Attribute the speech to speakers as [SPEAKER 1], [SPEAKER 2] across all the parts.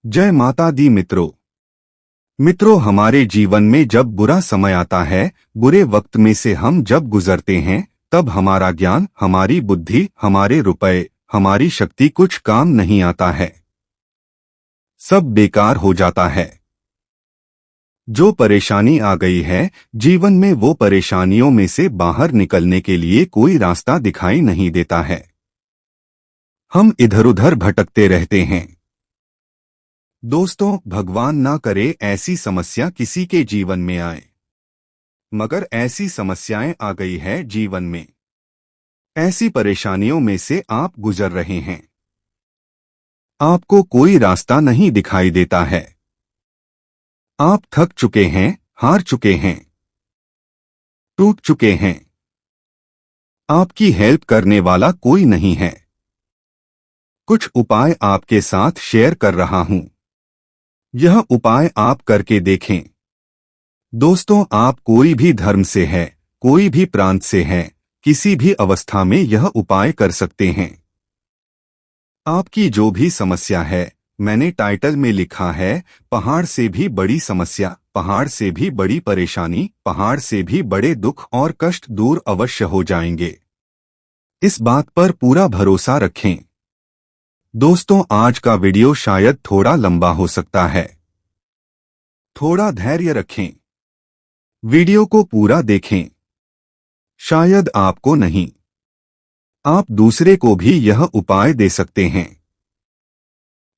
[SPEAKER 1] जय माता दी मित्रों, हमारे जीवन में जब बुरा समय आता है, बुरे वक्त में से हम जब गुजरते हैं, तब हमारा ज्ञान, हमारी बुद्धि, हमारे रुपए, हमारी शक्ति कुछ काम नहीं आता है। सब बेकार हो जाता है। जो परेशानी आ गई है जीवन में, वो परेशानियों में से बाहर निकलने के लिए कोई रास्ता दिखाई नहीं देता है। हम इधर उधर भटकते रहते हैं। दोस्तों, भगवान ना करे ऐसी समस्या किसी के जीवन में आए, मगर ऐसी समस्याएं आ गई है जीवन में। ऐसी परेशानियों में से आप गुजर रहे हैं। आपको कोई रास्ता नहीं दिखाई देता है। आप थक चुके हैं, हार चुके हैं, टूट चुके हैं। आपकी हेल्प करने वाला कोई नहीं है। कुछ उपाय आपके साथ शेयर कर रहा हूं। यह उपाय आप करके देखें। दोस्तों, आप कोई भी धर्म से है, कोई भी प्रांत से है, किसी भी अवस्था में यह उपाय कर सकते हैं। आपकी जो भी समस्या है, मैंने टाइटल में लिखा है, पहाड़ से भी बड़ी समस्या, पहाड़ से भी बड़ी परेशानी, पहाड़ से भी बड़े दुख और कष्ट दूर अवश्य हो जाएंगे। इस बात पर पूरा भरोसा रखें। दोस्तों, आज का वीडियो शायद थोड़ा लंबा हो सकता है। थोड़ा धैर्य रखें। वीडियो को पूरा देखें। शायद आपको नहीं, आप दूसरे को भी यह उपाय दे सकते हैं।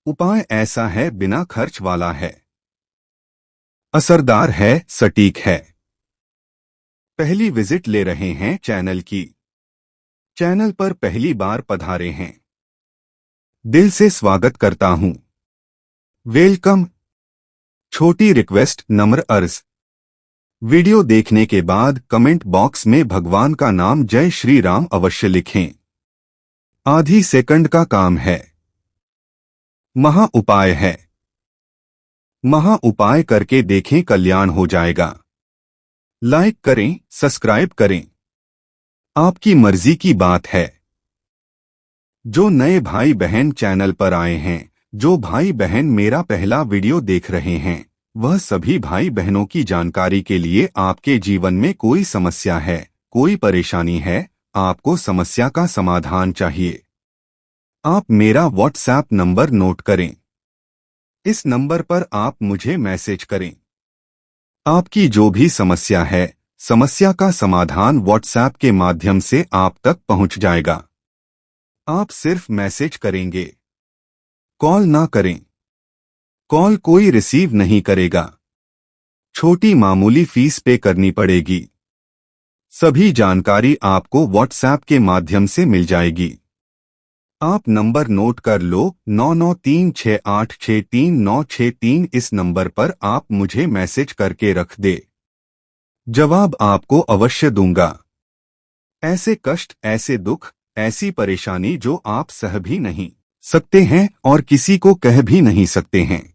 [SPEAKER 1] उपाय ऐसा है, बिना खर्च वाला है, असरदार है, सटीक है। पहली विजिट ले रहे हैं चैनल की, चैनल पर पहली बार पधारे हैं, दिल से स्वागत करता हूं। वेलकम। छोटी रिक्वेस्ट, नम्र अर्ज, वीडियो देखने के बाद कमेंट बॉक्स में भगवान का नाम जय श्री राम अवश्य लिखें। आधी सेकंड का काम है। महा उपाय है। महा उपाय करके देखें, कल्याण हो जाएगा। लाइक करें, सब्सक्राइब करें, आपकी मर्जी की बात है। जो नए भाई बहन चैनल पर आए हैं, जो भाई बहन मेरा पहला वीडियो देख रहे हैं, वह सभी भाई बहनों की जानकारी के लिए, आपके जीवन में कोई समस्या है, कोई परेशानी है, आपको समस्या का समाधान चाहिए, आप मेरा व्हाट्सएप नंबर नोट करें। इस नंबर पर आप मुझे मैसेज करें। आपकी जो भी समस्या है, समस्या का समाधान व्हाट्सएप के माध्यम से आप तक पहुंच जाएगा। आप सिर्फ मैसेज करेंगे, कॉल ना करें। कॉल कोई रिसीव नहीं करेगा। छोटी मामूली फीस पे करनी पड़ेगी। सभी जानकारी आपको व्हाट्सएप के माध्यम से मिल जाएगी। आप नंबर नोट कर लो, 9936863963। इस नंबर पर आप मुझे मैसेज करके रख दे, जवाब आपको अवश्य दूंगा। ऐसे कष्ट, ऐसे दुख, ऐसी परेशानी जो आप सह भी नहीं सकते हैं और किसी को कह भी नहीं सकते हैं।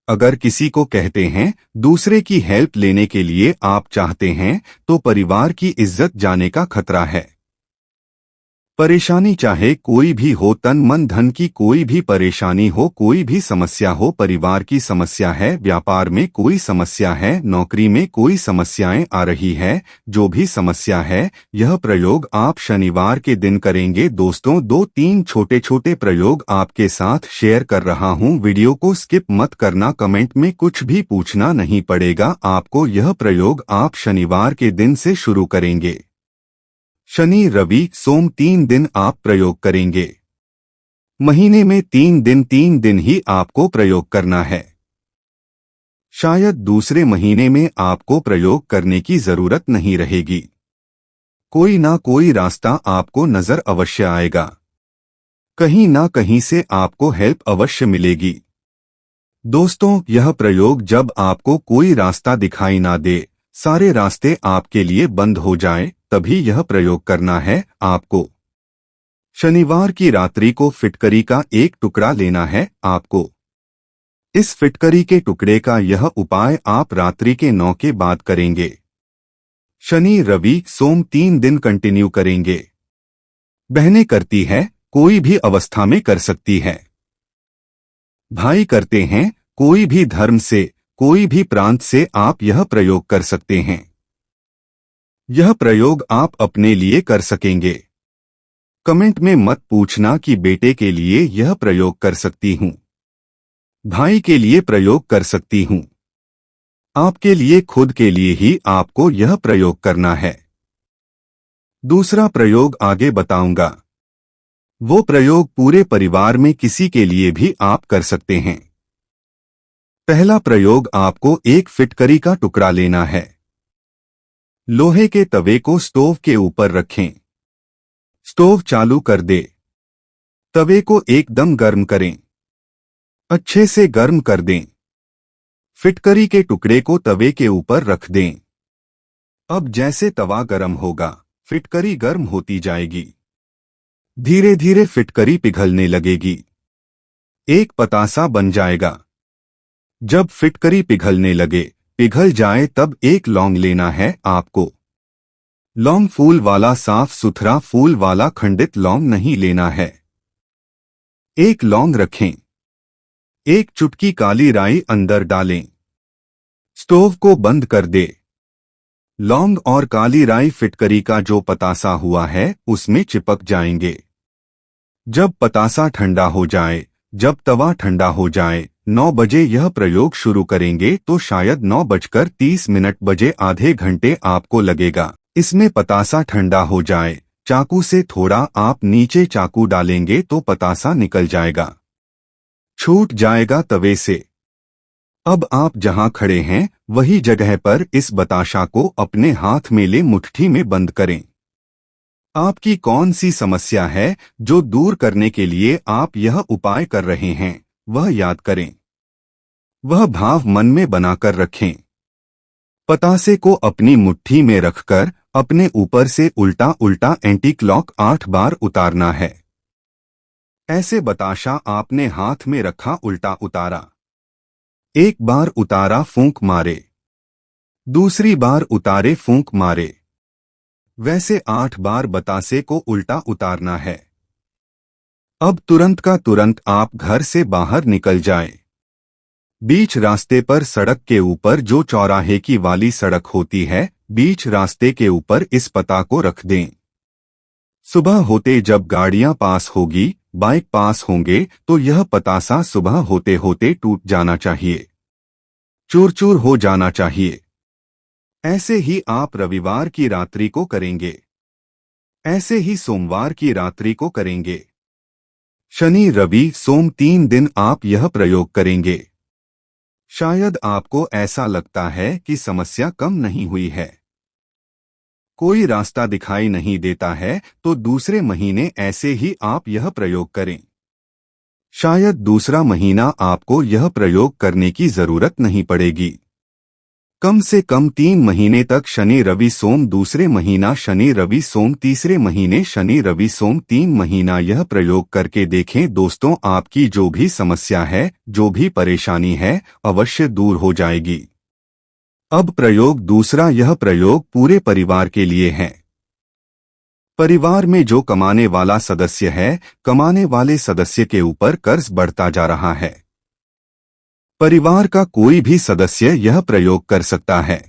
[SPEAKER 1] अगर किसी को कहते हैं, दूसरे की हेल्प लेने के लिए आप चाहते हैं, तो परिवार की इज्जत जाने का खतरा है। परेशानी चाहे कोई भी हो, तन मन धन की कोई भी परेशानी हो, कोई भी समस्या हो, परिवार की समस्या है, व्यापार में कोई समस्या है, नौकरी में कोई समस्याएं आ रही है, जो भी समस्या है, यह प्रयोग आप शनिवार के दिन करेंगे। दोस्तों, 2-3 छोटे छोटे प्रयोग आपके साथ शेयर कर रहा हूं। वीडियो को स्किप मत करना। कमेंट में कुछ भी पूछना नहीं पड़ेगा आपको। यह प्रयोग आप शनिवार के दिन से शुरू करेंगे। शनि, रवि, सोम 3 दिन आप प्रयोग करेंगे। महीने में 3 दिन ही आपको प्रयोग करना है। शायद दूसरे महीने में आपको प्रयोग करने की जरूरत नहीं रहेगी। कोई ना कोई रास्ता आपको नजर अवश्य आएगा। कहीं ना कहीं से आपको हेल्प अवश्य मिलेगी। दोस्तों, यह प्रयोग जब आपको कोई रास्ता दिखाई ना दे, सारे रास्ते आपके लिए बंद हो जाएं, तभी यह प्रयोग करना है आपको। शनिवार की रात्रि को फिटकरी का एक टुकड़ा लेना है आपको। इस फिटकरी के टुकड़े का यह उपाय आप रात्रि के 9 के बाद करेंगे। शनि, रवि, सोम 3 दिन कंटिन्यू करेंगे। बहनें करती है, कोई भी अवस्था में कर सकती है। भाई करते हैं, कोई भी धर्म से, कोई भी प्रांत से आप यह प्रयोग कर सकते हैं। यह प्रयोग आप अपने लिए कर सकेंगे। कमेंट में मत पूछना कि बेटे के लिए यह प्रयोग कर सकती हूँ, भाई के लिए प्रयोग कर सकती हूँ। आपके लिए, खुद के लिए ही आपको यह प्रयोग करना है। दूसरा प्रयोग आगे बताऊंगा। वो प्रयोग पूरे परिवार में किसी के लिए भी आप कर सकते हैं। पहला प्रयोग, आपको एक फिटकरी का टुकड़ा लेना है। लोहे के तवे को स्टोव के ऊपर रखें। स्टोव चालू कर दे। तवे को एकदम गर्म करें। अच्छे से गर्म कर दें। फिटकरी के टुकड़े को तवे के ऊपर रख दें। अब जैसे तवा गर्म होगा, फिटकरी गर्म होती जाएगी। धीरे धीरे फिटकरी पिघलने लगेगी। एक पतासा बन जाएगा। जब फिटकरी पिघलने लगे, पिघल जाए, तब एक लौंग लेना है आपको। लौंग फूल वाला, साफ सुथरा फूल वाला खंडित लौंग नहीं लेना है। एक लौंग रखें। एक चुटकी काली राई अंदर डालें। स्टोव को बंद कर दे। लौंग और काली राई फिटकरी का जो पतासा हुआ है उसमें चिपक जाएंगे। जब पतासा ठंडा हो जाए, जब तवा ठंडा हो जाए, 9 बजे यह प्रयोग शुरू करेंगे तो शायद 9:30 बजे, आधे घंटे आपको लगेगा। इसमें पतासा ठंडा हो जाए, चाकू से थोड़ा आप नीचे चाकू डालेंगे तो पतासा निकल जाएगा, छूट जाएगा तवे से। अब आप जहां खड़े हैं वही जगह पर इस बताशा को अपने हाथ में ले मुट्ठी में बंद करें। आपकी कौन सी समस्या है जो दूर करने के लिए आप यह उपाय कर रहे हैं, वह याद करें। वह भाव मन में बनाकर रखें। पतासे को अपनी मुट्ठी में रखकर अपने ऊपर से उल्टा उल्टा एंटी क्लॉक 8 बार उतारना है। ऐसे बताशा आपने हाथ में रखा, उल्टा उतारा। एक बार उतारा, फूंक मारे। दूसरी बार उतारे, फूंक मारे। वैसे 8 बार बतासे को उल्टा उतारना है। अब तुरंत का तुरंत आप घर से बाहर निकल जाएं। बीच रास्ते पर, सड़क के ऊपर, जो चौराहे की वाली सड़क होती है, बीच रास्ते के ऊपर इस पता को रख दें। सुबह होते जब गाड़ियां पास होगी, बाइक पास होंगे, तो यह पतासा सुबह होते होते टूट जाना चाहिए, चूर चूर हो जाना चाहिए। ऐसे ही आप रविवार की रात्रि को करेंगे। ऐसे ही सोमवार की रात्रि को करेंगे। शनि, रवि, सोम 3 दिन आप यह प्रयोग करेंगे। शायद आपको ऐसा लगता है कि समस्या कम नहीं हुई है, कोई रास्ता दिखाई नहीं देता है, तो दूसरे महीने ऐसे ही आप यह प्रयोग करें। शायद दूसरा महीना आपको यह प्रयोग करने की जरूरत नहीं पड़ेगी। कम से कम 3 महीने तक शनि रवि सोम, दूसरे महीना शनि रवि सोम, तीसरे महीने शनि रवि सोम, 3 महीना यह प्रयोग करके देखें। दोस्तों, आपकी जो भी समस्या है, जो भी परेशानी है, अवश्य दूर हो जाएगी। अब प्रयोग दूसरा, यह प्रयोग पूरे परिवार के लिए है। परिवार में जो कमाने वाला सदस्य है, कमाने वाले सदस्य के ऊपर कर्ज बढ़ता जा रहा है। परिवार का कोई भी सदस्य यह प्रयोग कर सकता है,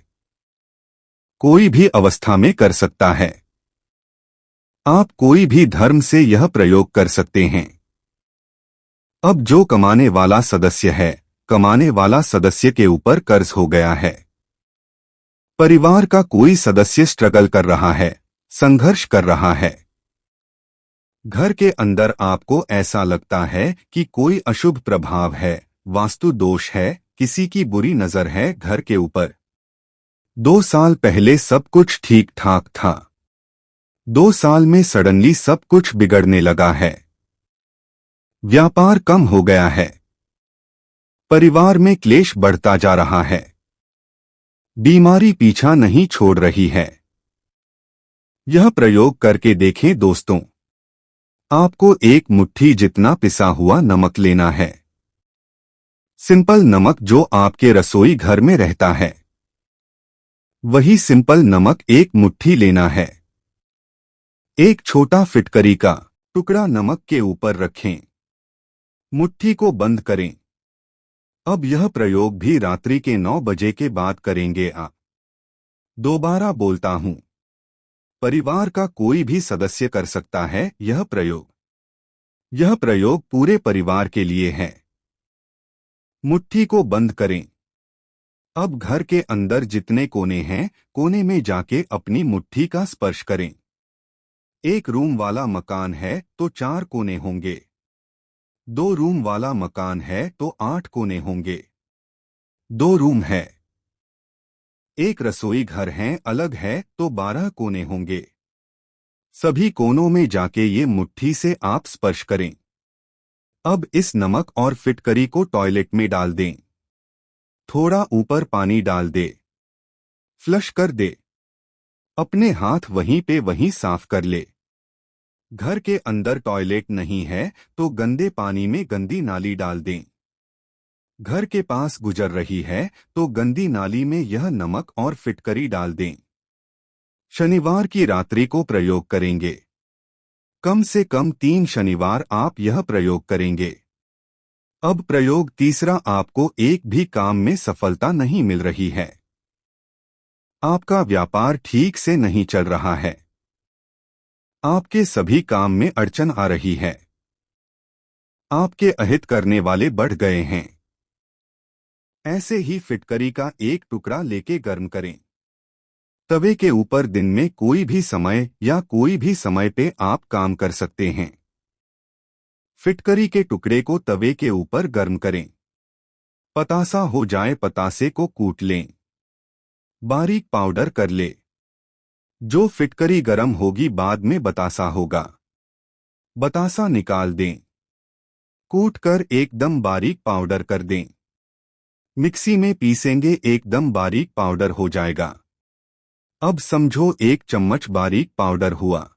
[SPEAKER 1] कोई भी अवस्था में कर सकता है। आप कोई भी धर्म से यह प्रयोग कर सकते हैं। अब जो कमाने वाला सदस्य है, कमाने वाला सदस्य के ऊपर कर्ज हो गया है। परिवार का कोई सदस्य स्ट्रगल कर रहा है, संघर्ष कर रहा है। घर के अंदर आपको ऐसा लगता है कि कोई अशुभ प्रभाव है, वास्तु दोष है, किसी की बुरी नजर है घर के ऊपर। 2 साल पहले सब कुछ ठीक ठाक था, 2 साल में सडनली सब कुछ बिगड़ने लगा है। व्यापार कम हो गया है। परिवार में क्लेश बढ़ता जा रहा है। बीमारी पीछा नहीं छोड़ रही है। यह प्रयोग करके देखें दोस्तों। आपको एक मुट्ठी जितना पिसा हुआ नमक लेना है। सिंपल नमक जो आपके रसोई घर में रहता है, वही सिंपल नमक 1 मुट्ठी लेना है। एक छोटा फिटकरी का टुकड़ा नमक के ऊपर रखें। मुट्ठी को बंद करें। अब यह प्रयोग भी रात्रि के 9 बजे के बाद करेंगे। दोबारा बोलता हूं, परिवार का कोई भी सदस्य कर सकता है यह प्रयोग। यह प्रयोग पूरे परिवार के लिए है। मुट्ठी को बंद करें। अब घर के अंदर जितने कोने हैं, कोने में जाके अपनी मुट्ठी का स्पर्श करें। एक रूम वाला मकान है तो 4 कोने होंगे। 2 रूम वाला मकान है तो 8 कोने होंगे। 2 रूम है। एक रसोई घर है अलग है तो 12 कोने होंगे। सभी कोनों में जाके ये मुट्ठी से आप स्पर्श करें। अब इस नमक और फिटकरी को टॉयलेट में डाल दें। थोड़ा ऊपर पानी डाल दे। फ्लश कर दे। अपने हाथ वहीं पे वहीं साफ कर ले। घर के अंदर टॉयलेट नहीं है तो गंदे पानी में गंदी नाली डाल दें। घर के पास गुजर रही है तो गंदी नाली में यह नमक और फिटकरी डाल दें। शनिवार की रात्रि को प्रयोग करेंगे। कम से कम 3 शनिवार आप यह प्रयोग करेंगे। अब प्रयोग तीसरा, आपको एक भी काम में सफलता नहीं मिल रही है। आपका व्यापार ठीक से नहीं चल रहा है। आपके सभी काम में अड़चन आ रही है। आपके अहित करने वाले बढ़ गए हैं। ऐसे ही फिटकरी का एक टुकड़ा लेके गर्म करें। तवे के ऊपर दिन में कोई भी समय या कोई भी समय पे आप काम कर सकते हैं। फिटकरी के टुकड़े को तवे के ऊपर गर्म करें। पतासा हो जाए, पतासे को कूट लें। बारीक पाउडर कर ले। जो फिटकरी गर्म होगी बाद में बतासा होगा। बतासा निकाल दें। कूट कर एकदम बारीक पाउडर कर दें। मिक्सी में पीसेंगे, एकदम बारीक पाउडर हो जाएगा। अब समझो 1 चम्मच बारीक पाउडर हुआ।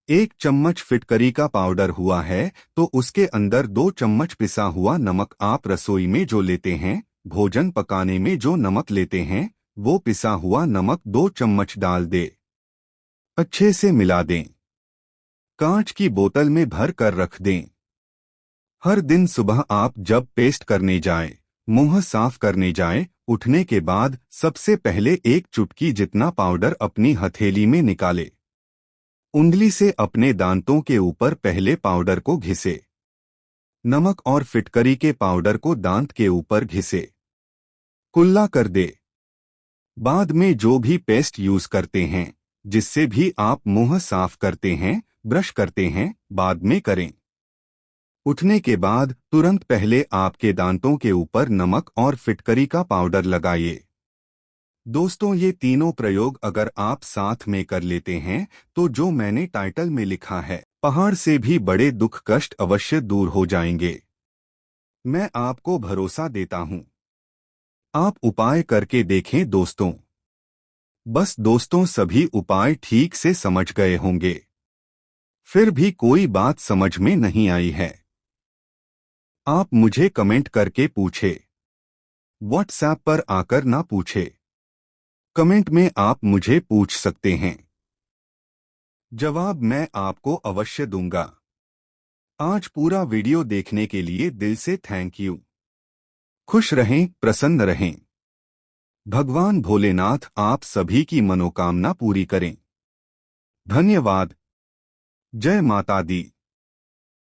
[SPEAKER 1] 1 चम्मच फिटकरी का पाउडर हुआ है तो उसके अंदर 2 चम्मच पिसा हुआ नमक। आप रसोई में जो लेते हैं, भोजन पकाने में जो नमक लेते हैं, वो पिसा हुआ नमक 2 चम्मच डाल दे। अच्छे से मिला दें। कांच की बोतल में भर कर रख दें। हर दिन सुबह आप जब पेस्ट करने जाएं, मुंह साफ करने जाएं, उठने के बाद सबसे पहले 1 चुटकी जितना पाउडर अपनी हथेली में निकाले। उंगली से अपने दांतों के ऊपर पहले पाउडर को घिसे। नमक और फिटकरी के पाउडर को दांत के ऊपर घिसे। कुल्ला कर दे। बाद में जो भी पेस्ट यूज करते हैं, जिससे भी आप मुंह साफ करते हैं, ब्रश करते हैं, बाद में करें। उठने के बाद तुरंत पहले आपके दांतों के ऊपर नमक और फिटकरी का पाउडर लगाइए। दोस्तों, ये तीनों प्रयोग अगर आप साथ में कर लेते हैं तो जो मैंने टाइटल में लिखा है, पहाड़ से भी बड़े दुख कष्ट अवश्य दूर हो जाएंगे। मैं आपको भरोसा देता हूं। आप उपाय करके देखें दोस्तों। बस दोस्तों, सभी उपाय ठीक से समझ गए होंगे। फिर भी कोई बात समझ में नहीं आई है, आप मुझे कमेंट करके पूछे। व्हाट्सएप पर आकर ना पूछे। कमेंट में आप मुझे पूछ सकते हैं। जवाब मैं आपको अवश्य दूंगा। आज पूरा वीडियो देखने के लिए दिल से थैंक यू। खुश रहें, प्रसन्न रहें। भगवान भोलेनाथ आप सभी की मनोकामना पूरी करें। धन्यवाद। जय माता दी।